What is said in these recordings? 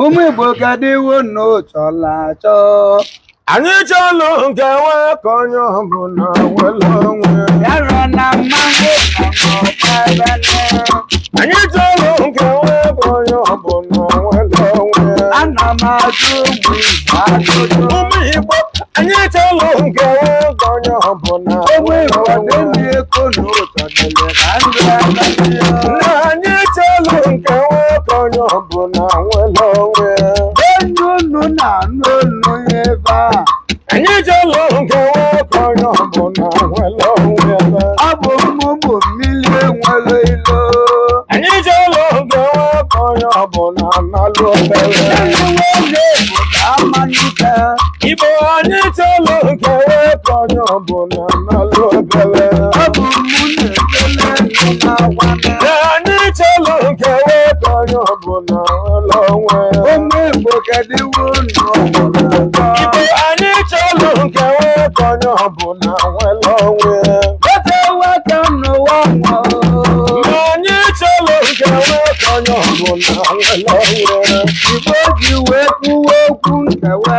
ụmụ Igbo gadiwo n'otu ọlaachọ anyị chọlụ nke nwe ka onye ọbụla nwere onwe yara na mmanwụ anyị chọlụ nke nwe ka onye ọbụla nwere onwe ana m ajụ ụmụ Igbo ajụjụ ụmụ Igbo anyị chọlụ nke nwe ka onye ọbụla ụmụ Igbo dị n'eko n'ụzọ dele na ndụ na anyị chọlụ nke nwe ka onye ọbụla nwere onwe enyi unu na-anụ olu ebe a anyị chọlụ nke nwe ka onye ọbụla nwere onwe ọ bụ mmụmụ mmiri enwere ilo anyị chọlụ nke nwe ka onye ọbụla na-alụ obere enyiwe Igbo ga-amalite Igbo anyị chọlụ nke nwe ka onye ọbụla na-alụ obere ọ bụ mụ na-ekele nụ na-agwane anyị chọlụ nke nwe ka onye ọbụla nwere onwe ụmụ Igbo gadiwo n'ọgbọrọgbọ Igbo anyị chọlụ nke nwe ka onye ọbụla nwere onwe weta n'ụwa nwụọ anyị chọlụ nke nwe ka onye ọbụla nwere onwe Igbo ji wee kwuwe okwu nkewa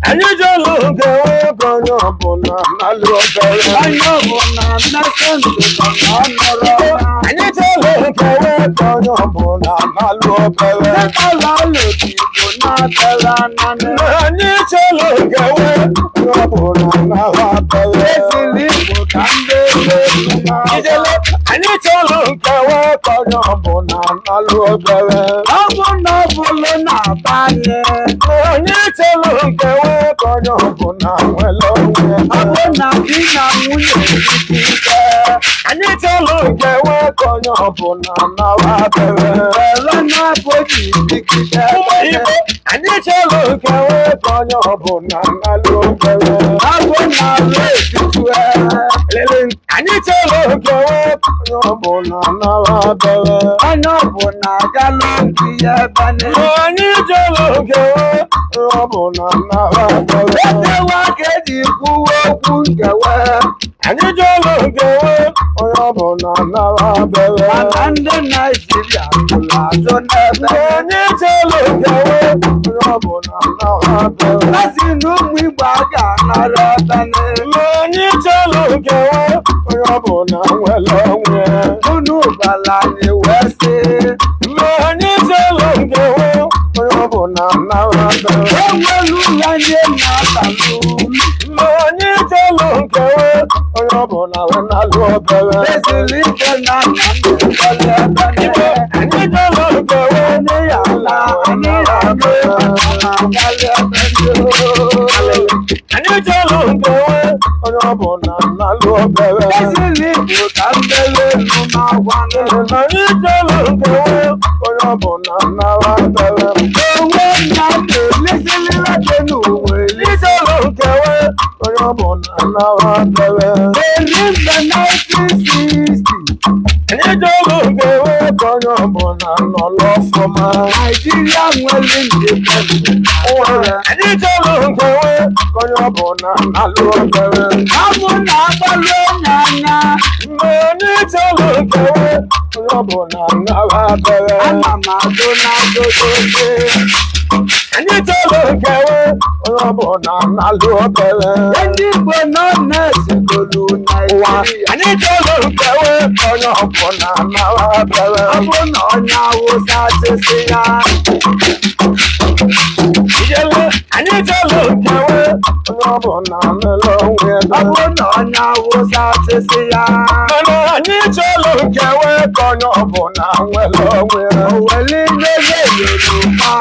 anyị chọlụ nke nwe ka onye ọbụla na-alụ obere onye ọbụla mmekọ ndụ nọ n'ọnọrọ anyị chọlụ nke nwe ka onye ọbụla na-alụ obere sekọla ụlọdị Igbo na-abịara nanị anyị chọlụ nke nwe ka onye ọbụla na-alụ obere esiri Igbo ka ndị elu ijele anyị chọlụ nke nwe ka onye ọbụla na-alụ obere ọ bụ na ọ bụrụ na-aba anyị anyị chọlụ nke nwe ka onye ọbụla nwere onwe ọ bụ na di na nwunye ike anyị chọlụ nke nwe ka onye ọbụla na-awa bere ere na-abụ ji dịgide Igbo anyị chọlụ nke nwe ka onye ọbụla na-alụ obere ọ bụ na arụ etitue anyị chọlụ nke nwe ka onye ọbụla na-awa bere onye ọbụla agalụ ndị ya ebe niile anyị chọlụ nke nwe ka onye ọbụla na-awa bere etewa ka eji kwuwe okwu nkewa anyị chọlụ nke nwe onye ọbụla na-awa bere mana ndị Naijiria jụrụ ajụ n'ebe anyị chọlụ nke nwe onye ọbụla na-awa bere asị na ụmụ Igbo a ga-anara ebe niile anyị chọlụ nke nwe onye ọbụla nwere onwe unu gwara anyị wee sị anyị chọlụ nke nwe onye ọbụla na-awa bere enwelu ụlọ ndị na-abalụ anyị chọlụ nke nwe onye ọbụla wee na-alụ obere esiri ike na nna ndị ụfọdụ ebe niile anyị chọlụ nke nwe onye ya ala anyị na-aga na-agalị ebe ndị anyị chọlụ nke nwe onye ọbụla na-alụ obere esiri Igbo ka mbele elu na-agwa ndị anyị chọlụ nke nwe onye ọbụla na-awa bere onwe nna na-elesirila dị n'ụwa chọlụ nke nwe onye ọbụla na-awa bere eri mgbe 1960 anyị chọlụ nke nwe ka onye ọbụla nọlụ ọfụma Naijiria nwere independent anyị chọlụ nke nwe ka onye ọbụla na-alụ obere abụ na agbalụ onye anya mgbe anyị chọlụ nke nwe onye ọbụla na-awa bere ana m agụ na dodobe anyị chọlụ nke nwe onye ọbụla na-alụ obere ndị Igbo nọ na-esegolu Naijiria anyị chọlụ nke nwe onye ọbụla na-awa bere abụ na onye Awụsa chịsị ya ijele anyị chọlụ nke nwe onye ọbụla mere onwe abụ na onye Awụsa chịsị ya mana anyị chọlụ nke nwe ka onye ọbụla nwere onwe oweli n'ebe Yoruba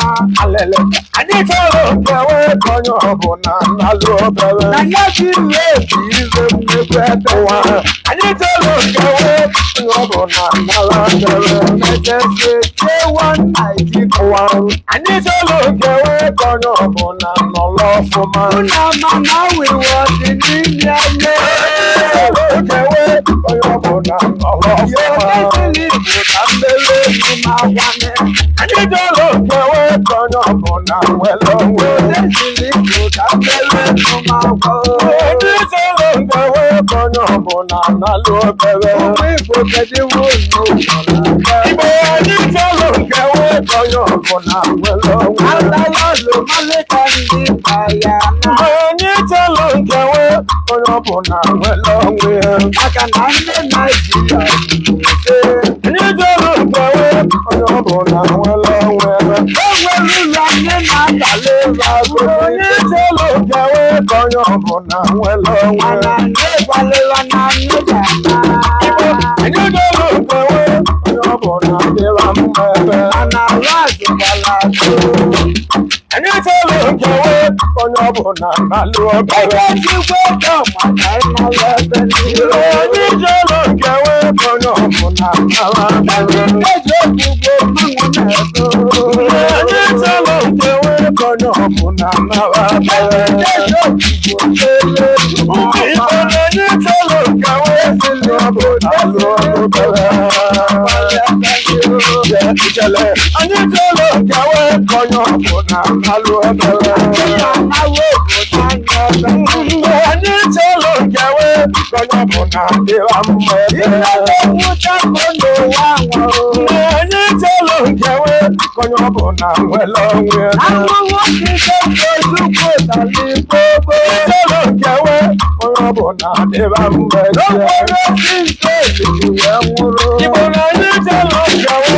alele anyị chọlụ nke nwe ka onye ọbụla na-alụ obere na ya bụ ihe bụ ire mmekwu ebe ụwa anyị chọlụ nke nwe onye ọbụla nara bere mejesi kewa Naijiria ụwa anyị chọlụ nke nwe ka onye ọbụla nọrọ ọfụma una mana wiwo dị n'ime anya nke nwe onye ọbụla nọrọ ọfụma esiri Igbo ka mbele elu na-agwane anyị chọlụ nke nwe ka onye ọbụla nwere onwe esiri Igbo ka mbele elu na-agwa ndị chọlụ nke nwe ka onye ọbụla na-alụ obere ụmụ Igbo kedu iwu n'ụlọ Igbo anyị chọlụ nke nwe onye ọbụla nwere onwe Atalolo malika ndị kaya na. onye chọrọ nkewa onye ọbụla nwere onwe ya Maka na ndị Naịjirịa ise. onye chọrọ nkewa onye ọbụla nwere onwe ya Enwere ụlọ ndị na-abalị ịrụ onye chọrọ nkewa onye ọbụla nwere onwe mana ya ndị gbalịwa na ndị ga-ana. onye chọrọ nkewa onye ọbụla dịra mma ebe Mana ala azụkwala azụ. onye chọrọ nkewa onye ọbụla na-alụ obere Ebe jikwa ego maka ịnọrọ ebe niile. onye chọrọ nkewa onye ọbụla nara Ndị mere eji okwugbo mmanwụ na-eto. onye chọrọ nkewa onye ọbụla nara mere Ndị eji okwugbo ele ụmụ Igbo na onye chọrọ nkewa onye ọbụla lụọ obere ijele onye chọrọ nkewa onye ọbụla na-alụ obere mgbe anyị chọrọ nkewa onye ọbụla dịra mma ebe mgbe anyị chọrọ nkewa onye ọbụla nwere onwe ya chọrọ nkewa onye ọbụla dịra mma ebe Igbo na anyị chọrọ nkewa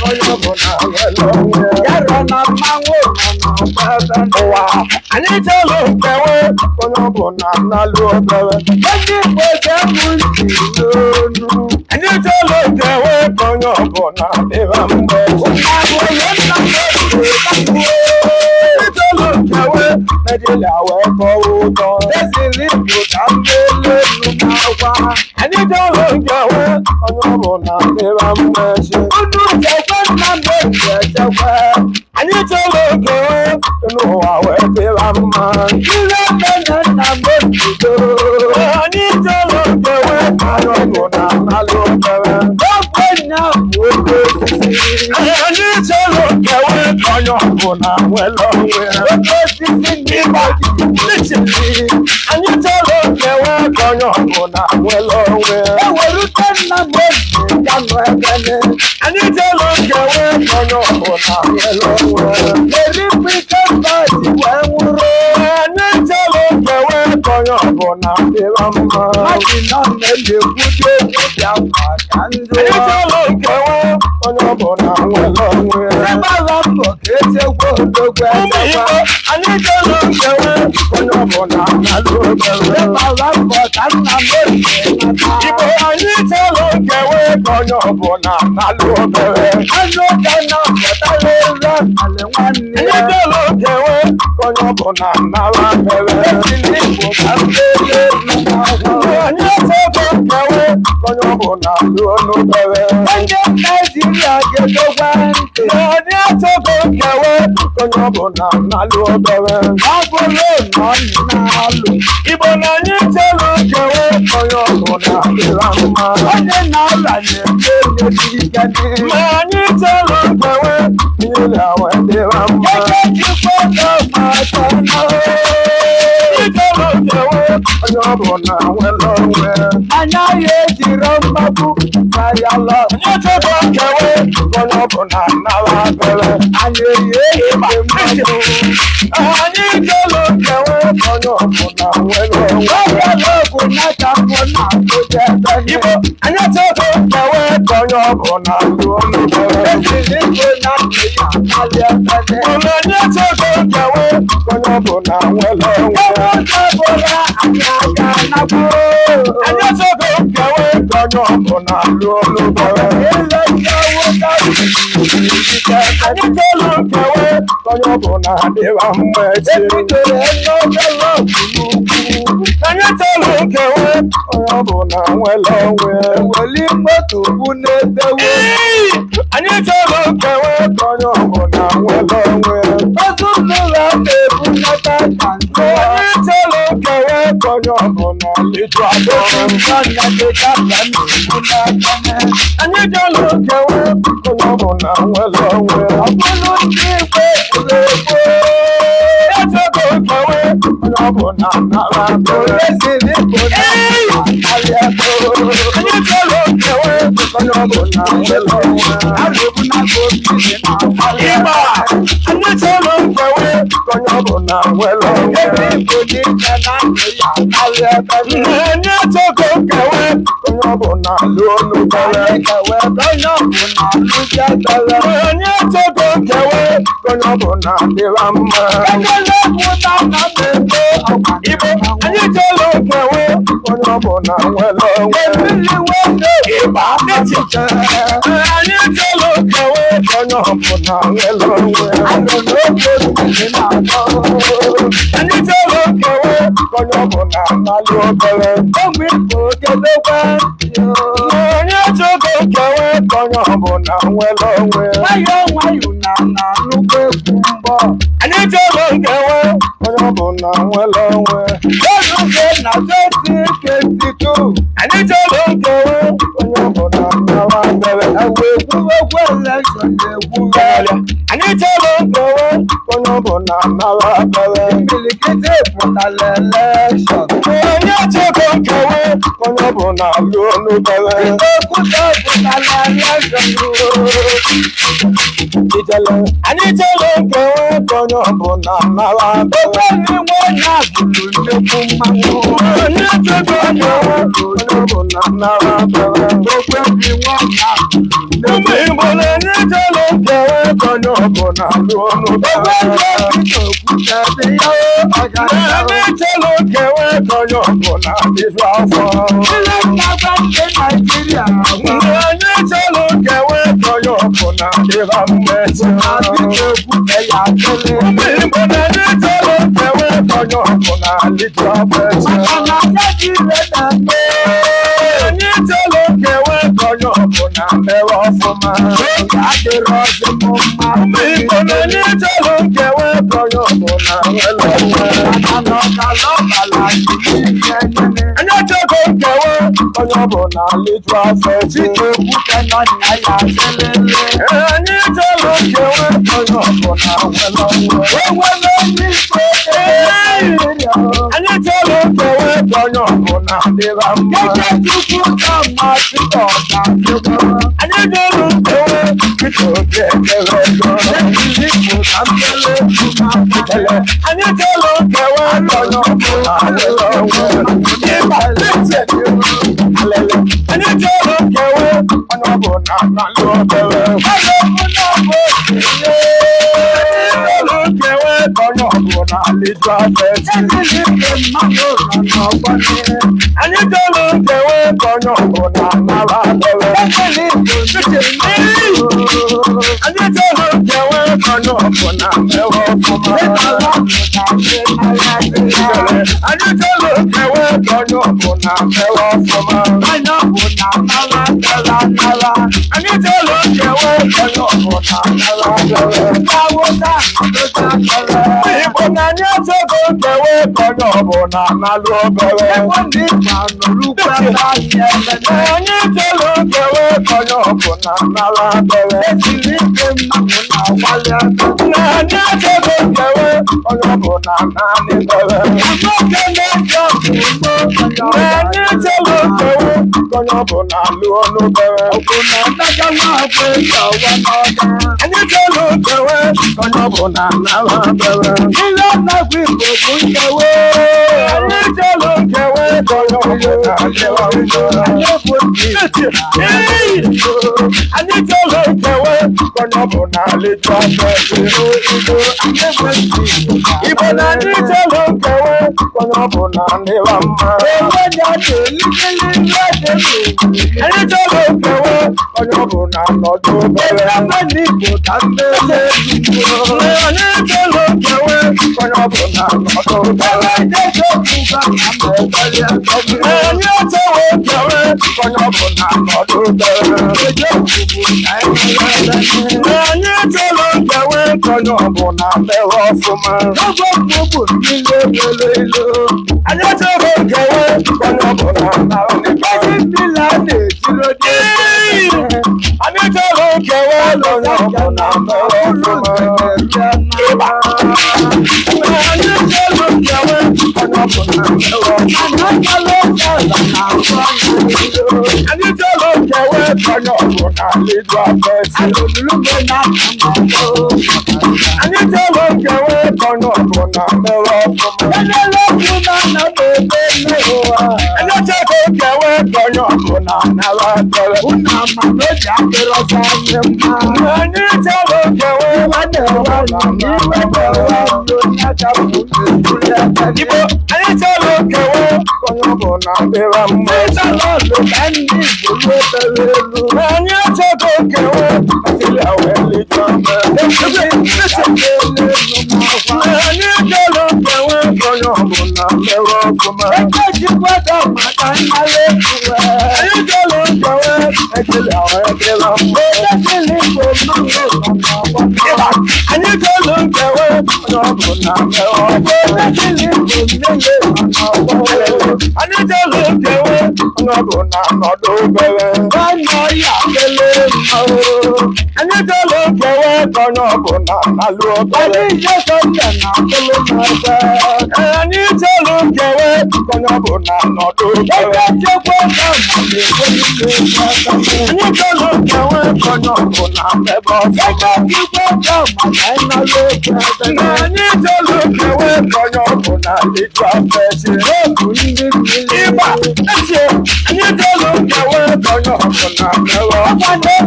onye ọbụla nwere onwe ya ụwa anyị chọrọ nkewa onye ọbụla na-alụ obere anyị chọrọ nkewa onye ọbụla dịra mma ebe chọrọ nkewa Naịjirịa wee kọọ ụtọ anyị chọrọ nkewa onye ọbụla dịra mma echi anyị chọrọ nkewa n'ụwa wee dịra mma anyị chọrọ nkewa onye ọbụla na-alụ obere anyị chọrọ nkewa onye ọbụla nwere onwe ya anyị chọrọ nkewa onye ọbụla nwere onwe ya anyị chọrọ nkewa onye ọbụla nwere onwe ya anyị chọrọ nkewa onye ọbụla dịra mma anyị chọrọ nkewa onye ọbụla nwere onwe ya ụmụ Igbo anyị chọrọ nkewa onye ọbụla na-alụ obere Igbo anyị chọrọ nkewa onye ọbụla na-alụ obere anyị chọrọ nkewa onye ọbụla nara mere anyị chọrọ nkewa onye ọbụla lụọ n'obere anyị chọrọ nkewa onye ọbụla na-alụ obere Igbo na anyị chọrọ nkewa onye ọbụla dịra mma ma anyị chọrọ nkewa niile wee dịra mma anyị chọrọ nkewa onye ọbụla nwere onwe Anya ya ejiro mgbagbu karịa lọ. anyị chọrọ nkewa onye ọbụla nara abere Anyị eyi mmadụ. anyị chọrọ nkewa onye ọbụla nwere onwe Ọrịa n'ogwu n'aka mbụ na-akụja ebe Igbo anyị chọrọ nkewa onye ọbụla lụọ n'obere Ejiri igwe na nke ya akpali ebe Igbo anyị chọrọ nkewa onye ọbụla nwere onwe ya Ọbụla anyị aga nagbo. anyị chọrọ nkewa onye ọbụla lụọ n'obere Ile ndị ọwụda anyị chọrọ nkewa onye ọbụla dịra mma echi ebidoro n'oge lọgụ n'ugwu. anyị chọrọ nkewa onye ọbụla nwere onwe ya Eweli moto bụ n'ebewo. anyị chọrọ nkewa onye ọbụla nwere onwe ya Ozu n'ụlọ na-ebu nnata ka nke anyị chọrọ nkewa onye ọbụla liju abụọ anyị chọrọ nkewa onye ọbụla nwere onwe ya Ọbụrụ ndị igwe egwuregwu. chọrọ nkewa onye ọbụla nara abere Onye siri bụ na karịa anyị chọrọ nkewa onye ọbụla nwere onwe Arụbụ na gomiri na akwale ịgba anyị chọrọ nkewe onye ọbụla nwere onwe ebe Igbo niile na ndụ ya karịa ebe anyị chọrọ nkewe onye ọbụla lụọ n'ubere anyị kewe onye ọbụla lụzie ebere anyị chọrọ nkewe onye ọbụla dịra mma ekele bụ na nna na-eme ọgwa Igbo anyị chọrọ nkewe onye ọbụla nwere onwe mmiri nwoke ịgba echiche anyị chọrọ nkewe onye ọbụla nwere onwe anọ n'oge mmiri na-atọ anyị chọrọ nkewe onye ọbụla na-alụ obere ụmụ Igbo gedekwe onye chọrọ nkewe onye ọbụla nwere onwe nwayọọ nwayọọ na nnukwu egwu mbọ anyị chọrọ nkewe onye ọbụla nwere onwe oruge na 2022 anyị chọrọ nkewe onye ọbụla nara mere egwuregwu elekshọn na-egwugharị anyị chọrọ nkewe onye ọbụla nara mere imilikiti pụtara elekshọn onye chọrọ nkewe onye ọbụla lụọ n'ubere ekwuta pụtara elekshọn ijele anyị chọrọ nkewe onye ọbụla nara mere nwe na-abụrụ nnekwu mmanwụ onye chọrọ nkewe onye ọbụla nara mere okwebi nwe na-abụrụ ụmụ Igbo na-enye chọrọ nkewe onye ọbụla lụọ n'ubere anyị chọrọ nkewe onye ọbụla dịjụ afọ Naijiria anyị chọrọ nkewe onye ọbụla dịra mmechi ụmụ Igbo na-enye chọrọ nkewe onye ọbụla dịjụ afechi anyị chọrọ nkewe onye ọbụla mere ọfụma ụmụ Igbo na-enye chọrọ nkewe onye ọbụla nwere onwe anyị chọrọ nkewe onye ọbụla dịjụ afechi anyị chọrọ nkewe onye ọbụla nwere onwe anyị chọrọ nkewe onye ọbụla dịra mma anyị chọrọ nkewe dịka oge ekere ego anyị chọrọ nkewe onye ọbụla nwere onwe anyị chọrọ nkewe onye ọbụla na-alụ obere nkewe onye ọbụla lịjụ afechi anyị chọrọ nkewe onye ọbụla nara abere anyị chọrọ nkewe onye ọbụla mere ọfụma anyị chọrọ nkewe onye ọbụla mere ọfụma anyị chọrọ nkewe onye ọbụla nara abere Igbo na anyị achọghị nkewe onye ọbụla na-alụ obere anyị chọrọ nkewe onye ọbụla nara abere anyị achọghị nkewe onye ọbụla naanị bere anyị chọrọ nkewe onye ọbụla lụọ n'obere anyị chọrọ nkewe onye ọbụla nara abere anyị chọrọ nkewe onye ọbụla dịra mma anyị chọrọ nkewe onye ọbụla lịjụ afechi Igbo na anyị chọrọ nkewe onye ọbụla dịra mma anyị chọrọ nkewe onye ọbụla nọdụ obere anyị chọrọ nkewe onye ọbụla nọdụ obere anyị chọrọ nkewe onye ọbụla nọdụ obere anyị chọrọ nkewe onye ọbụla mere ọfụma anyị chọrọ nkewe onye ọbụla nara anyị chọrọ nkewe onye ọbụla mere ọfụma anyị chọrọ nkewe onye ọbụla mere ọfụma anyị chọrọ nkewe kẹwẹ́ kọ́nyọ̀ ọ̀gbọ̀n náà lè jọ abẹ́ sí. Anyị jẹ́lọ kẹwẹ́ kọ́nyọ̀ ọ̀gbọ̀n náà mẹ́rọ fún mi. Ẹni jẹ́kọ̀ kẹwẹ́ kọ́nyọ̀ ọ̀gbọ̀n náà mẹ́rọ tẹ̀lé. Anyị jẹ́lọ kẹwẹ́ Ibo, anyị jẹ́lọ kẹwẹ́ kọ́nyọ̀ ọ̀gbọ̀n náà mẹ́rọ mọ́. Anyị jẹ́kọ̀ kẹwẹ́ àtìlẹ̀ àwẹ̀ lè jọ mẹ́. Anyị jẹ́lọ kẹwẹ́ kọ́nyọ̀ ọ̀gbọ̀n náà mẹ́rọ fún mi. Anyị jẹ́lọ kẹwẹ́ àtìlẹ̀ àwẹ̀ lè jọ mẹ́. Anyị jẹ́lọ kẹwẹ́ kọ́nyọ̀ ọ̀gbọ̀n náà mẹ́rọ fún mi. Anyị jẹ́lọ kẹwẹ́ kọ́nyọ̀ ọ̀gbọ̀n náà nọdụ bẹ̀rẹ̀. Anyị jẹ́lọ kẹwẹ́ kọ́nyọ̀ ọ̀gbọ̀n náà nalụ obere. Anyị jẹ́lọ kẹwẹ́ kọ́nyọ̀ ọ̀gbọ̀n náà nọdụ bẹ̀rẹ̀. Anyị jẹ́lọ kẹwẹ́ kọ́nyọ̀ ọ̀gbọ̀n náà mẹ́bọ̀ fọ́mọ. Anyị jẹ́lọ kẹwẹ́ kọ́nyọ̀ ọ̀gbọ̀n náà lẹ́jọ́ afẹ́ ṣe. Ịba eche anyị jẹ́lọ kẹwẹ́ kọ́nyọ̀ ọ̀gbọ̀n náà mẹ́bọ̀. Anyị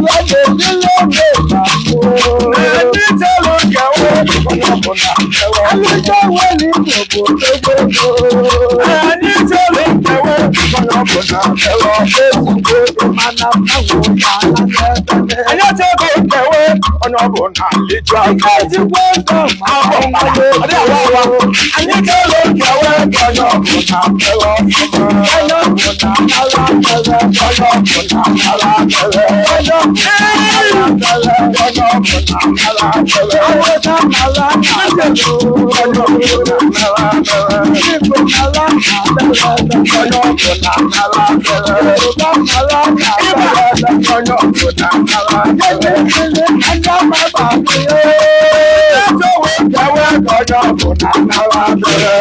jẹ́lọ kẹwẹ́ kọ́nyọ̀ ọ̀gbọ̀n náà mẹ́bọ̀. Anyị jẹ́lọ kẹwẹ́ kọ́nyọ̀ ọ̀gbọ̀n náà mẹ́bọ̀. Anyị jẹ́lọ kẹwẹ́ kọ́nyọ̀ ọ̀gbọ̀n náà lẹ́jọ́ afẹ́ ṣe. Anyị jẹ́lọ kẹwẹ́ kọ́nyọ̀ ọ̀gbọ̀n náà mẹ́bọ̀. Kẹwẹ́ kọ́nyọ̀ ọ̀gbọ̀n náà mẹ́bọ̀.